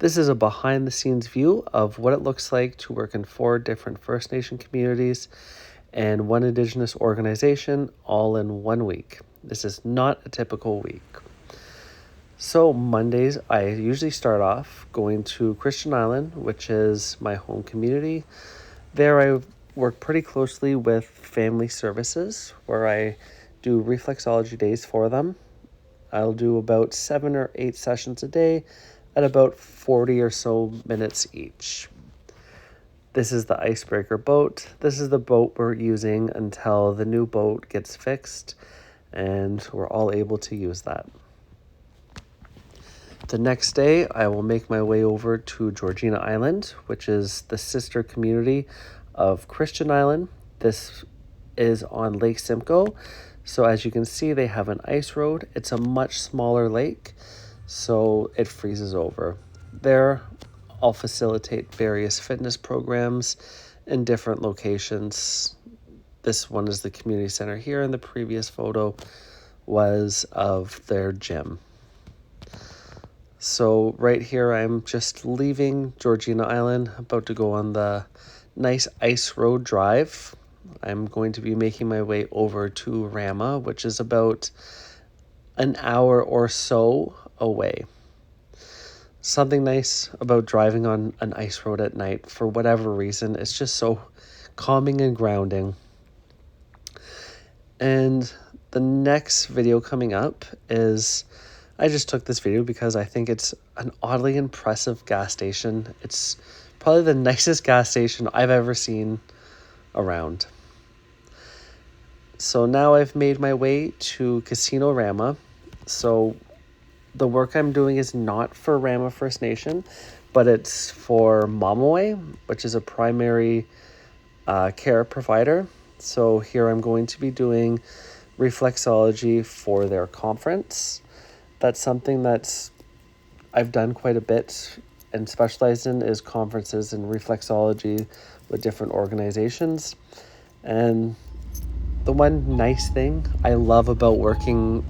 This is a behind the scenes view of what it looks like to work in 4 different First Nation communities and 1 Indigenous organization all in 1 week. This is not a typical week. So Mondays, I usually start off going to Christian Island, which is my home community. There I work pretty closely with family services where I do reflexology days for them. I'll do about 7 or 8 sessions a day at about 40 or so minutes each. This is the icebreaker boat. This is the boat we're using until the new boat gets fixed and we're all able to use that. The next day, I will make my way over to Georgina Island, which is the sister community of Christian Island. This is on Lake Simcoe. So as you can see, they have an ice road. It's a much smaller lake, so it freezes over. There, I'll facilitate various fitness programs in different locations. This one is the community center here, and the previous photo was of their gym. So right here, I'm just leaving Georgina Island, about to go on the nice ice road drive. I'm going to be making my way over to Rama, which is about an hour or so away. Something nice about driving on an ice road at night, for whatever reason, it's just so calming and grounding. And the next video coming up is, I just took this video because I think it's an oddly impressive gas station. It's probably the nicest gas station I've ever seen around. So now I've made my way to Casino Rama. So the work I'm doing is not for Rama First Nation, but it's for Mamaway, which is a primary care provider. So here I'm going to be doing reflexology for their conference. That's something that's I've done quite a bit and specialized in, is conferences in reflexology with different organizations. And the one nice thing I love about working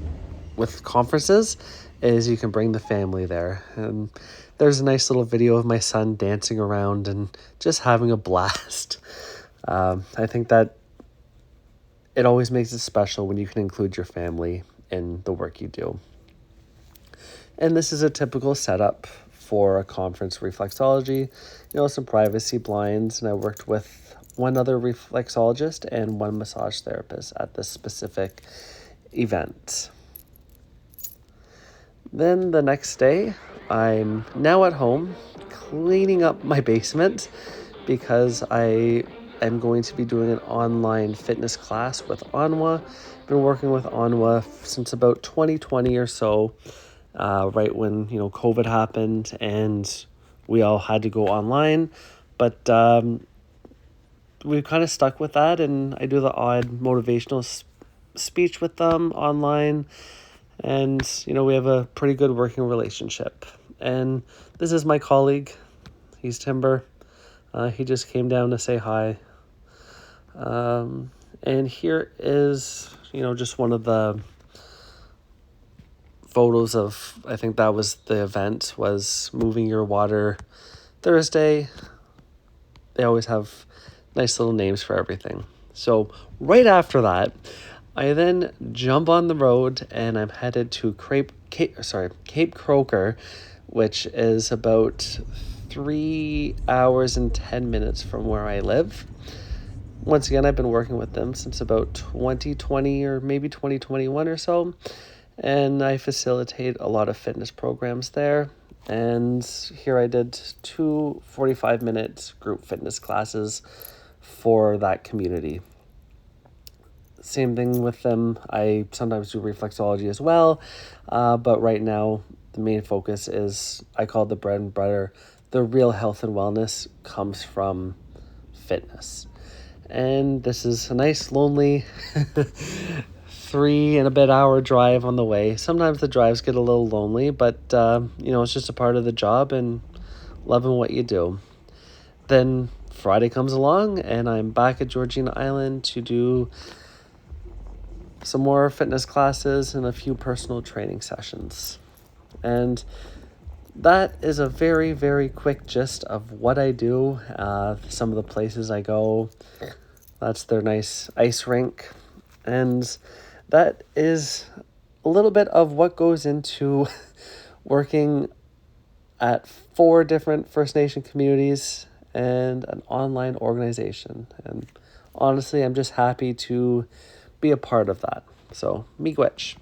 with conferences is you can bring the family there. And there's a nice little video of my son dancing around and just having a blast. I think that it always makes it special when you can include your family in the work you do. And this is a typical setup for a conference reflexology. Some privacy blinds, and I worked with 1 other reflexologist and 1 massage therapist at this specific event. Then the next day, I'm now at home cleaning up my basement because I am going to be doing an online fitness class with Anwa. I've been working with Anwa since about 2020 or so, right when COVID happened and we all had to go online. But we kind of stuck with that, and I do the odd motivational speech with them online. And, we have a pretty good working relationship. And this is my colleague. He's Timber. He just came down to say hi. And here is, just one of the photos of, I think that was the event, was Moving Your Water Thursday. They always have nice little names for everything. So right after that, I then jump on the road and I'm headed to Cape Croker, which is about 3 hours and 10 minutes from where I live. Once again, I've been working with them since about 2020 or maybe 2021 or so, and I facilitate a lot of fitness programs there. And here I did 2 45-minute group fitness classes for that community. Same thing with them. I sometimes do reflexology as well, but right now the main focus is, I call it the bread and butter. The real health and wellness comes from fitness. And this is a nice, lonely 3 and a bit hour drive on the way. Sometimes the drives get a little lonely, but it's just a part of the job and loving what you do. Then Friday comes along and I'm back at Georgina Island to do some more fitness classes and a few personal training sessions. And that is a very, very quick gist of what I do, some of the places I go. That's their nice ice rink. And that is a little bit of what goes into working at 4 different First Nation communities and an online organization. And honestly, I'm just happy to be a part of that. So, Miigwetch.